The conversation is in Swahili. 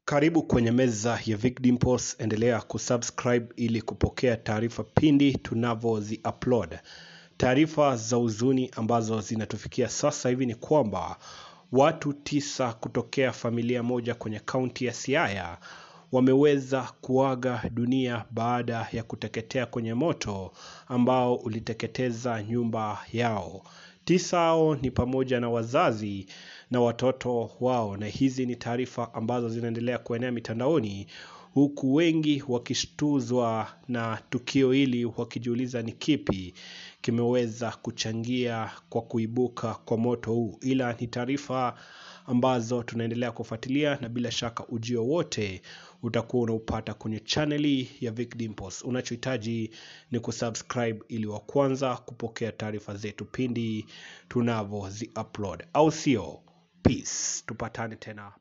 Karibu kwenye meza ya Vic Dimples, endelea kusubscribe ili kupokea taarifa pindi tunavyozi upload. Taarifa za huzuni ambazo zinatufikia sasa hivi ni kwamba watu 9 kutokea familia moja kwenye kaunti ya Siaya wameweza kuaga dunia baada ya kuteketea kwenye moto ambao uliteketeza nyumba yao. 9 hao ni pamoja na wazazi na watoto wao, na hizi ni taarifa ambazo zinaendelea kuenea mitandaoni, huku wengi wakishtuzwa na tukio hili wakijiuliza ni kipi kimeweza kuchangia kwa kuibuka kwa moto huu. Ila ni taarifa ambazo tunaendelea kufuatilia, na bila shaka ujio wote utakuwa unaupata kwenye channel ya Vic Dimples. Unachohitaji ni kusubscribe ili wa kwanza kupokea taarifa zetu pindi tunavyozi upload, au sio? Peace, tupatane tena.